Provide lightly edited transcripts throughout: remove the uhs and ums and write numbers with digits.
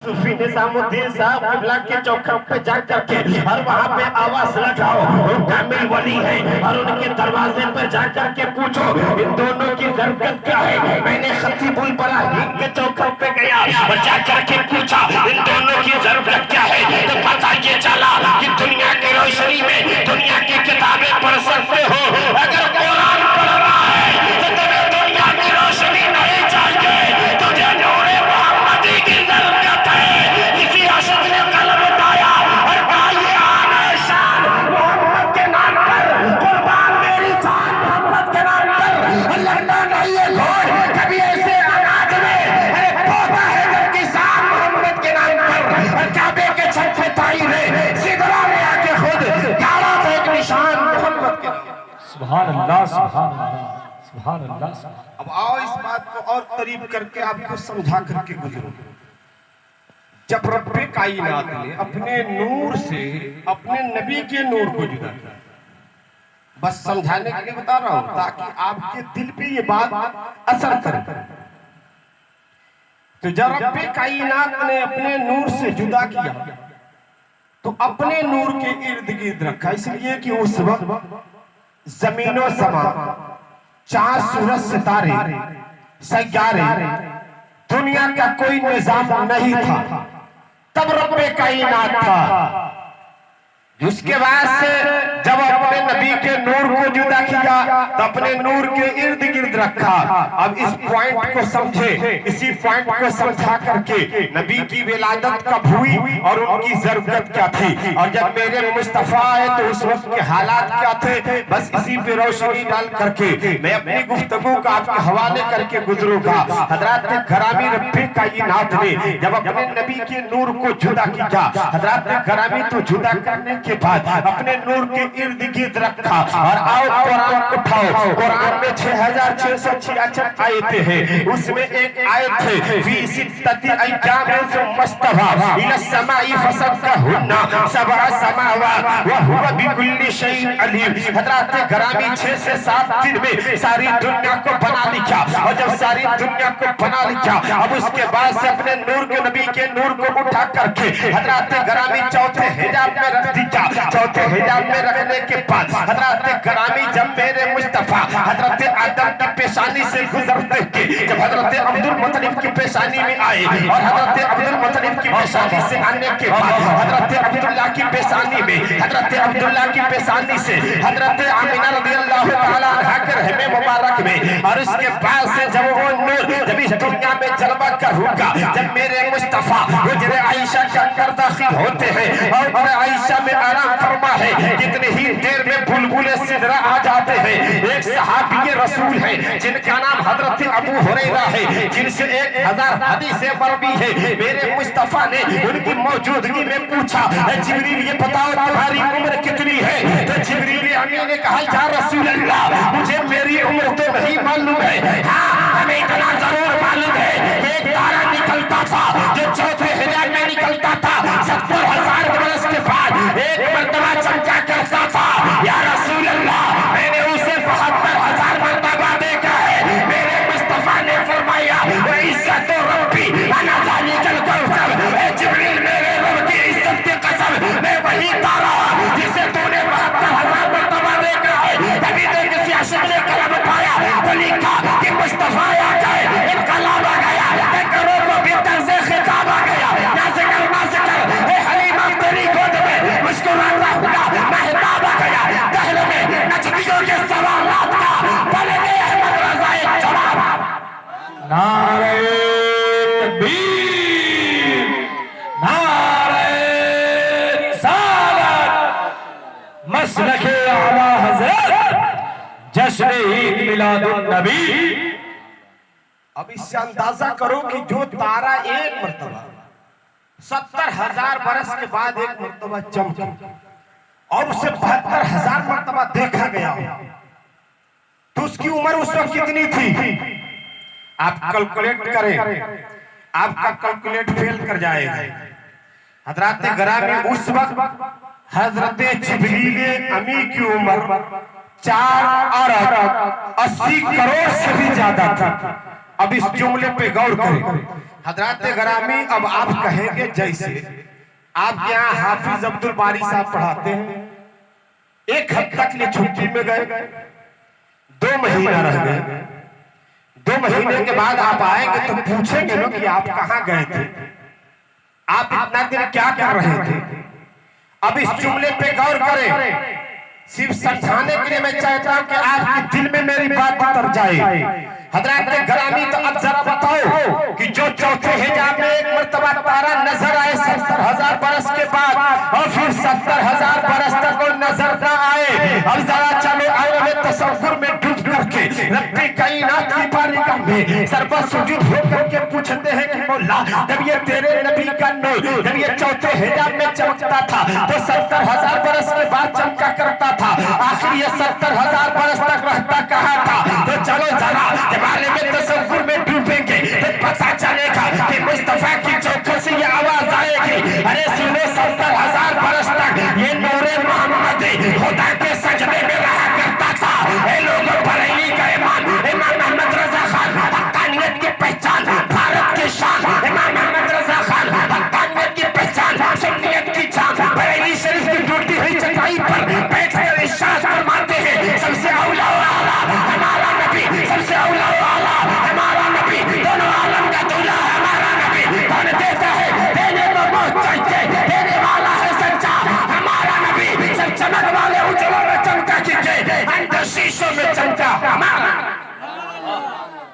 सूफी निजामुद्दीन साहब किबला के चौखट पे जा करके और वहाँ पे आवाज लगाओ, वो कामिल वली है, और उनके दरवाजे पर जा करके पूछो इन दोनों की जरूरत क्या है। मैंने खतीबुल इब्राहिम के चौखट पे गया और जा करके पूछा इन दोनों की जरूरत क्या है, तो पता ये चला कि दुनिया की रोशनी में दुनिया की किताबें पढ़ सकते हो, अगर कुरान पढ़ रहा है तो तुम्हें दुनिया की रोशनी नहीं चाहिए, तुझे नूरे मोहम्मदी की जरूरत है। इसी आशिक ने कलम उठाया और कहा ये आना शान मोहम्मद के नाम पर, कुर्बान मेरी जान मोहम्मद के नाम पर, लड़ना नहीं है घोड़ कभी ऐसे अनाज में, अरे पोता है जबकि शान मोहम्मद के नाम पर, और काबे के छत पे ताई है सिदरा में आके खुद गाड़ा था एक निशान मोहम्मद के नाम। सुभान अल्लाह, सुभान अल्लाह, सुभान अल्लाह। अब आओ इस बात को और करीब करके आपको समझा करके गुजरो। जब रब्बे कायनात ने अपने नूर से अपने नबी के नूर को जुदा किया, बस समझाने के लिए बता रहा हूं ताकि आपके दिल पे ये बात असर करे। तो जब रब्बे कायनात ने अपने नूर से जुदा किया तो अपने नूर के इर्द गिर्द रखा, इसलिए कि उस वक्त जमीनो समा, चांद सूरज सितारे सैयारे, दुनिया का कोई निजाम नहीं था, तब रब्बे कायनात था। उसके बाद से जब अपने नबी के नूर को जुदा किया तो अपने नूर के इर्द गिर्द रखा। अब इस पॉइंट को समझे, इसी पॉइंट को समझा करके नबी की विलादत कब हुई और उनकी जरूरत क्या थी, और जब मेरे मुस्तफा आए तो उस वक्त के हालात क्या थे, बस इसी पे रोशनी डाल करके मैं अपनी गुफ्तगू का आपके हवाले करके गुजरूंगा। हजरत घरामी रब्बे कायनात ने जब अपने नबी के नूर को जुदा किया, हजरत घरामी तो जुदा करने के बाद अपने नूर के इर्द गिर्द रखा। और आओ कुरान उठाओ, कुरान में 6666 आयतें हैं, उसमें एक आयत है फी सित्तति अय्यामिन मस्तवा इला समाई फसब्बहुन्ना सबअ समावात व हुवा बिकुल्लि शैइन अलीम। हजरत घरामी 6 से 7 दिन में सारी दुनिया को बना लिया, और जब सारी दुनिया को बना लिया अब उसके बाद से अपने नूर के नबी के नूर को उठा करके हजरत घरामी चौथे हिजाब में रख दिया। चौथे हिजाब में रखने के बाद हजरत घरामी जब मेरे मुस्तफा हजरत आदम की पेशानी से गुजरते थे, जब हजरत अब्दुल मुत्तलिब की पेशानी में आए और हजरत अब्दुल मुत्तलिब की पेशानी से आने के बाद हजरत अब्दुल्ला की पेशानी में, हजरत अब्दुल्ला की पेशानी से हजरत आमिना रज़ियल्लाहु ताला अन्हा के रहमे मुबारक में, और उसके बाद से जब वो नूर जब इस दुनिया में जलवा करूंगा, जब मेरे मुस्तफा हुजरे आयशा के अंदर दाखिल होते हैं और आयशा में आराम फरमा है, कितनी ही देर में बुलबुले सिदरा आ जाते हैं। एक सहाबी रसूल है जिनका नाम हजरत अबू हुरैरा है, जिनसे 1000 हदीसें मरवी है। मेरे मुस्तफा ने उनकी मौजूदगी में पूछा, जिब्रील ये बताओ तुम्हारी उम्र कितनी है, तो जिब्रील अमीन ने कहा या रसूल अल्लाह मुझे मेरी उम्र तो नहीं मालूम है, हाँ हमें इतना जरूर मालूम है एक तारा निकलता था जो चौथे हिजाब में निकलता था, 70,000 बरस के बाद एक मर्तबा चमका करता था। या रसूल अल्लाह मैंने उसे 72,000 मर्तबा देखा है। मेरे मुस्तफा ने फरमाया इज्जत रब्बी अना ज़ालिकल कौसर, ए जिब्रील मेरे रब की इज्जत की कसम मैं वही तारा जिसे तूने 72,000 मर्तबा देखा है। तभी तो किसी आशिक ने कलम उठाया तो लिखा कि मुस्तफा आ गए, इनकलाब आ गया, एक करोड़ को भीतर से खिताब आ गया, नाज़िकर ए हलीमा तेरी गोद में मुस्कुराता हुआ महताब आ गया, दहर में नजदियों के सवालात का बने अहमद रज़ा एक जवाब। नारे तकबीर, नारे रिसालत, मसलके आला हज़रत, जश्न ईद मिलादुन नबी। अब इससे अंदाजा करो कि जो तारा एक मर्तबा 70,000 बरस के बाद एक मर्तबा चमका और उसे 72,000 मर्तबा देखा गया, तो उसकी उम्र उस वक्त कितनी थी? आप कैलकुलेट करें, आपका कैलकुलेट फेल कर जाएगा। हजरत घरामी उस वक्त हजरत जिब्रील अमी की उम्र 4 अरब 80 करोड़ से भी ज्यादा था। अब इस जुमले पे गौर करें, हजरत ग्रामी, अब आप कहेंगे जैसे आपके यहाँ हाफिज अब्दुल बारी साहब पढ़ाते हैं, एक हफ्ता के लिए छुट्टी में गए, 2 महीना रह गए, 2 महीने के बाद आप आएंगे तो पूछेंगे ना कि आप कहाँ गए थे, आप इतना दिन क्या कर रहे थे। अब इस जुमले पे गौर करें, सिर्फ समझाने के लिए मैं चाहता हूं कि आपके दिल में मेरी बात उतर जाए। हजरत ग्रामी, तो अब जरा बताओ कि जो चौथे हिजाब में एक मर्तबा तारा नजर आए 70,000 बरस के बाद, और फिर 70,000 बरस तक वो नजर न आए, अब जरा चलो आलम तसव्वुर में डूब करके रब्बे कायनात की बारगाह में सरबत सुजूद होकर के पूछते हैं कि मौला, जब ये तेरे नबी का नूर जब ये चौथे हिजाब में चमकता था तो 70,000 बरस के बाद चमका करता था, आखिर ये 70,000 बरस तक रहता कहाँ था। तो चलो जरा आलम तसव्वुर में डूबेंगे तो पता चलेगा कि मुस्तफा की चौखट से ये आवाज आएगी, अरे सुनो 70,000 बरस तक ये नूरे मोहम्मद खुदा के सजदे में रहा करता था। ये लोगों बरेली का इमाम मोहम्मद रजा खान, हक्कानियत की पहचान, भारत की शान, इमाम मोहम्मद रजा खान, हक्कानियत की पहचान, सुन्नियत की जान, बरेली शरीफ की टूटी हुई चटाई पर बैठकर इरशाद फरमाते हैं, सबसे औला हमारा नबी, सबसे औला हमारा नबी, दोनों आलम का दूल्हा हमारा नबी, कौन देता है देने को बहुत चाहिए, देने वाला है सच्चा हमारा नबी, सब चमक वाले उजलों में चमका कीजिए, अंदर शीशों में चमका हमारा।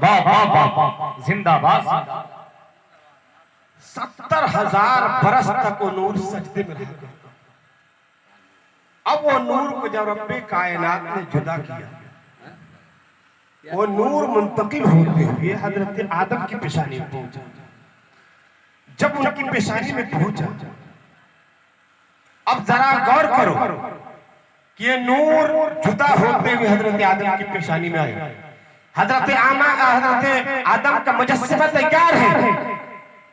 वाह वाह वाह, जिंदाबाद। 70,000 बरस तक वो नूर सजदे में रहा। अब वो नूर को जब रब्बे कायनात ने जुदा किया, वो नूर मुंतकिल होते हुए हजरत आदम की पेशानी में पहुंचा। जब उनकी पेशानी में पहुंचा, अब जरा गौर करो कि ये नूर जुदा होते हुए हजरत आदम की पेशानी में आया। हजरत आदम का मुजस्समा तैयार है,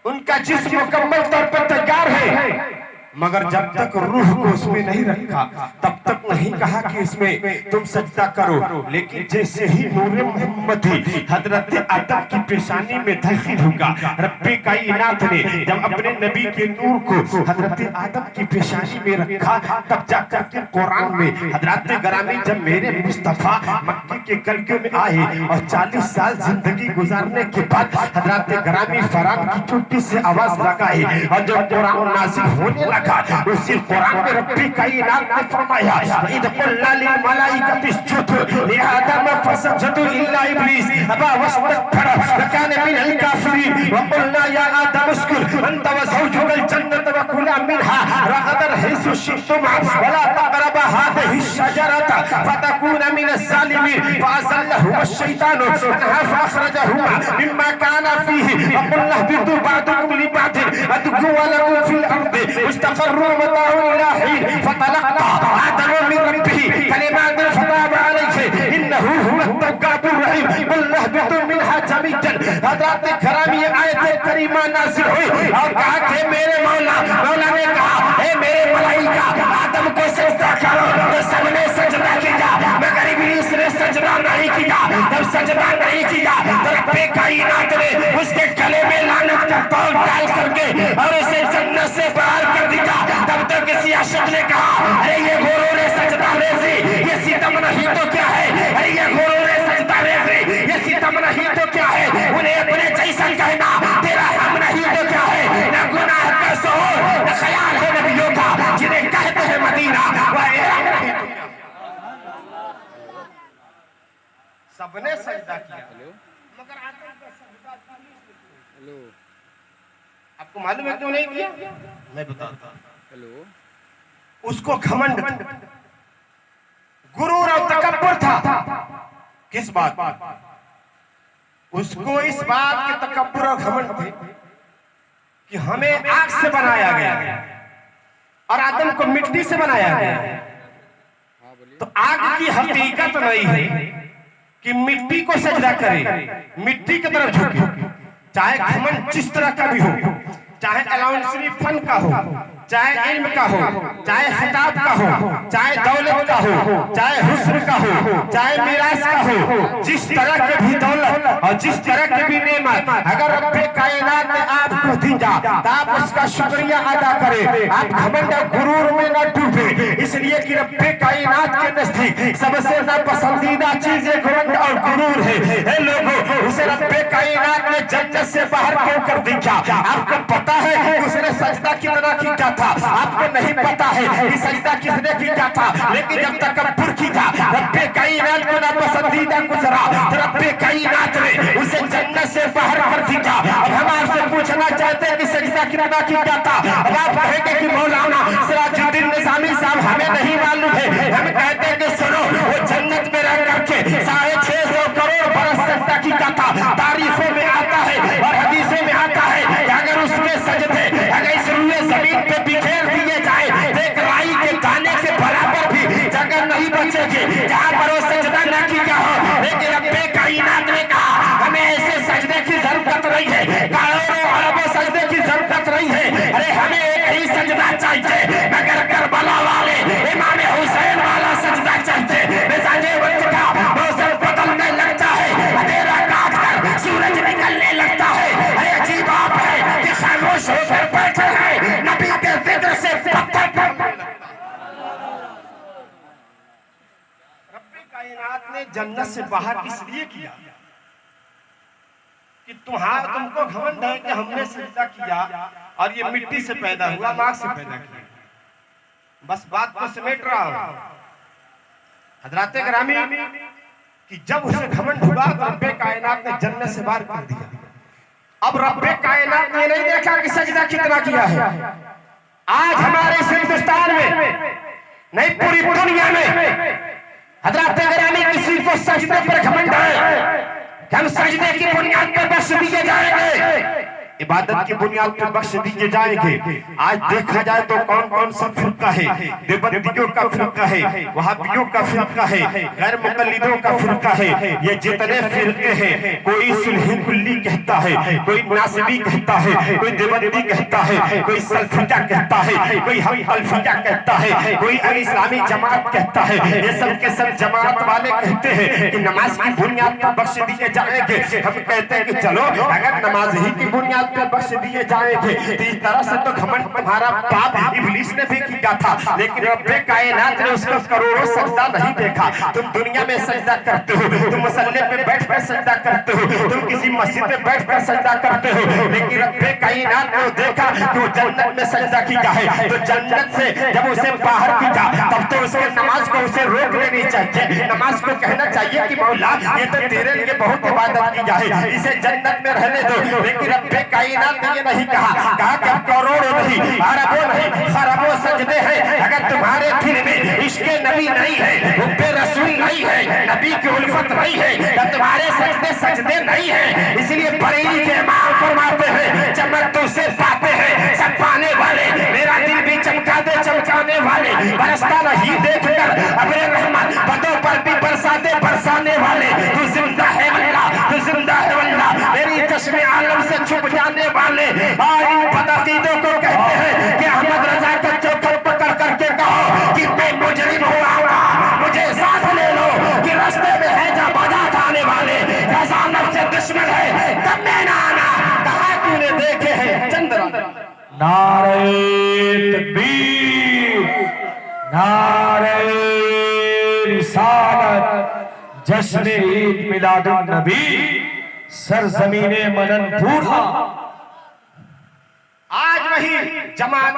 उनका जिस्म मुकम्मल तौर पर तैयार है, मगर जब तक रूह को उसमें नहीं रखा तब तक नहीं कहा कि इसमें तुम सजदा करो। लेकिन जैसे ही नूर मोहम्मदी हजरत आदम की पेशानी में दाखिल होगा, रब्बे कायनात ने जब अपने नबी के नूर को हजरत आदम की पेशानी में रखा, तब जाकर के कुरान में हजरत ग्रामी जब मेरे मुस्तफा मक्के के गलगे में आए और 40 साल जिंदगी गुजारने के बाद हजरत ग्रामी फराग की चुट्टी से आवाज लगाई, और जब कुरान नाज़िल होने लगा उसी कुरान में रब्बे कायनात ने फरमाया, इद कुल्ला लिल मलाइकति इसजुदू लिआदम फसजदू इल्ला इब्लीस अबा वस्तकबरा वकान मिनल काफिरीन व कुल्ना या आदम उस्कुन अंत व ज़ौजुकल जन्नत व कुला मिनहा रगदन हिस्सु शितुमा वला तक़रबा हादिहि शजरत फतकूना मिनज़ ज़ालिमीन फअज़ल्लहुमा अश-शैतानु अन्हा फअख़रजहुमा मिम्मा काना फीहि व कुल्ना बिदु बअदुकुम लिबअदिन अदुकु व लकुम फिल अर्दि मुस्तक़र्रुन मताउन इला हीन फतलक़्क़ा आदम मिन रब्बिही कलिमातिन फताबा अलैहि इन्नहु हुवत तव्वाबुर रहीम वल्लाह बितु मिनहा जमीअन। हज़रत ग्रामी आयत करीमा नाज़िल हुई और कहा कि मेरे मौला ने कहा, हे मेरे मलाइका आदम को सजदा करो, तो सबने सजदा किया, मगर इब्लीस ने सजदा नहीं किया। जब सजदा नहीं किया तो रब्बे कायनात ने उसके गले में लानत का तौल डाल करके और उसे जन्नत से बाहर कर दिया। तब तो किसी आशिक ने कहा, अरे ये गोरों ने सजदा रेज़ी, ये सितम नहीं तो क्या है, अरे ये गोरों ने सजदा रेज़ी, ये सितम नहीं तो क्या है, उन्हें अपने जैसा कहना तेरा हम नहीं तो क्या है, न गुनाह का शोर न ख्याल है नबियों का, जिन्हें कहते हैं मदीना वह इराक नहीं तो क्या। सबने सजदा किया, मगर आदम का सजदा हेलो आपको मालूम है क्यों नहीं किया? मैं बताता हूं। हेलो, उसको घमंड, गुरूर और तकब्बुर था। किस बात? उसको इस बात के तकब्बुर और घमंड थे कि हमें आग से बनाया गया और आदम को मिट्टी से बनाया गया। तो आग की हकीकत नहीं है कि मिट्टी को सजदा करे, मिट्टी की तरफ झुके, चाहे घमंड जिस तरह का भी हो, चाहे अलाउंसरी फन का हो, चाहे इल्म का हो, चाहे खिताब का हो, चाहे दौलत का हो, चाहे हुस्न का हो, चाहे मिरास का हो, जिस तरह के भी दौलत और जिस तरह के भी नेमत अगर रब्बे कायनात ने आपको दी जा तो आप उसका शुक्रिया अदा करें, आप घमंड और गुरूर में न डूबे, इसलिए कि रब्बे कायनात के नजदीक सबसे नापसंदीदा चीज घमंड और गुरूर है। हे लोगों, उसे रब्बे कायनात ने जन्नत से बाहर क्यों कर दिया? आपको पता है कि उसने सजदा कितना किया था? आपको नहीं पता है कि सजदा किसने किया था? लेकिन जब तकब्बुर किया, रब्बे कायनात को नापसंदीदा गुजरा तो रब्बे कायनात ने उसे जन्नत से बाहर कर दिया। अब हम आपसे पूछना चाहते हैं कि सजदा कितना किया था? अब आप कहेंगे कि मौलाना सिराजुद्दीन निजामी साहब हमें नहीं मालूम है। हम कहते हैं कि सुनो, वो जन्नत में रह करके 650 करोड़ बरस सजदा किया था। तारीखों में आता है और हदीसों में आता है कि अगर उसके सजदे अगर इस रूए जमीन पे बिखेर दिए जाए तो एक राई के दाने के बराबर भी जगह नहीं बचेगी जहां पर वो सजदा न किया हो। लेकिन रब्बे कायनात ने कहा हमें ऐसे सजदे की जरूरत नहीं है, करोड़ों अरबों सजदे की जरूरत नहीं है। अरे हमें एक ही सजदा चाहिए, मगर करबला वाले इमाम हुसैन वाला सजदा चाहिए। मिजाजे वक्त का मौसम बदलने लगता है, अंधेरा काट कर सूरज निकलने लगता है। अरे अजीब बात है कि खामोश होकर बैठे हैं, नबी के जिक्र से पत्थर पर रब्बे कायनात ने जन्नत से बाहर इसलिए किया कि तुमको घमंड है कि हमने सजदा किया और ये मिट्टी से पैदा हुआ, मां से पैदा किया। बस बात को समेट रहा हूं हजराते गिरामी कि जब उसे घमंड हुआ तो रब्बे कायनात ने जन्नत से बाहर कर दिया। अब रब्बे कायनात ने नहीं देखा कि सजदा कितना किया है। आज हमारे इस हिंदुस्तान में नहीं, पूरी दुनिया में हजराते गिरामी किसी को सजदे पर घमंड है कि हम सजदे की बुनियाद पर बख्श दिए जाएंगे, इबादत की बुनियाद पर बख्श दिए जाएंगे। आज देखा जाए तो कौन कौन सा फिरका है, देवबंदियों का फिरका है, वहाबियों का फिरका है, गैर मुकल्लिदों का फिरका है। ये जितने फिरके हैं, कोई सुलही कुल्ली कहता है, कोई नासिबी कहता है, कोई देवबंदी कहता है, कोई सल्फिया कहता है, कोई हम अल्फिया कहता है, कोई अल इस्लामी जमात कहता है। ये सब के सब जमात वाले कहते हैं कि नमाज की बुनियाद पर बख्श दिए जाएंगे। हम कहते हैं कि चलो, अगर नमाज ही की बुनियाद पे बख्श दिए जाएंगे तो इस तरह से तो घमंड तुम्हारा पाप इब्लीस ने भी किया था। लेकिन रब्बे कायनात ने उसको करोड़ों सजदा नहीं देखा। तुम दुनिया में सजदा करते हो, तुम मुसल्ले पे बैठ कर सजदा करते हो, तुम किसी मस्जिद में बैठ कर सजदा करते हो, लेकिन रब्बे कायनात ने देखा कि वो जन्नत में सजदा किया है। तो जन्नत से जब उसे बाहर किया तब तो उसके नमाज को उसे रोक लेनी चाहिए। नमाज को कहना चाहिए कि मौला ये तो तेरे लिए बहुत इबादत किया है, इसे जन्नत में रहने दो। लेकिन रब्बे कायनात ने ये नहीं कहा कि हम करोड़ों नहीं, अरबों नहीं, खरबों सजदे हैं, अगर तुम्हारे दिल में इश्क़ नबी नहीं है, हुब्बे रसूल नहीं है, नबी की उल्फत नहीं है, तो तुम्हारे सजदे सजदे नहीं है। इसलिए बरेली के इमाम फरमाते हैं, चमक तो उसे पाते हैं सब पाने वाले, मेरा दिल भी चमका दे चमकाने वाले, बरसता नहीं देखकर अपने रहमत बदों पर भी बरसाते बरसाने वाले। तू जिंदा है अल्लाह, तू जिंदा है अल्लाह, मेरी चश्मे आलम से छुप जाने वाले। और इन बदअकीदों को कहते हैं कि अहमद रजा का चौखट पकड़ करके कहो कि मैं मुजरिम हुआ, मुझे साथ ले लो कि रास्ते में है जा बाजार आने वाले, रजा नफ्स से दुश्मन है तब मैं ना आना। कहा तूने देखे हैं चंद्र। नारे तकबीर, नारे रिसालत, जश्न ईद मिलादुन नबी, सरजमीने मनन पूरा। आज वही जमात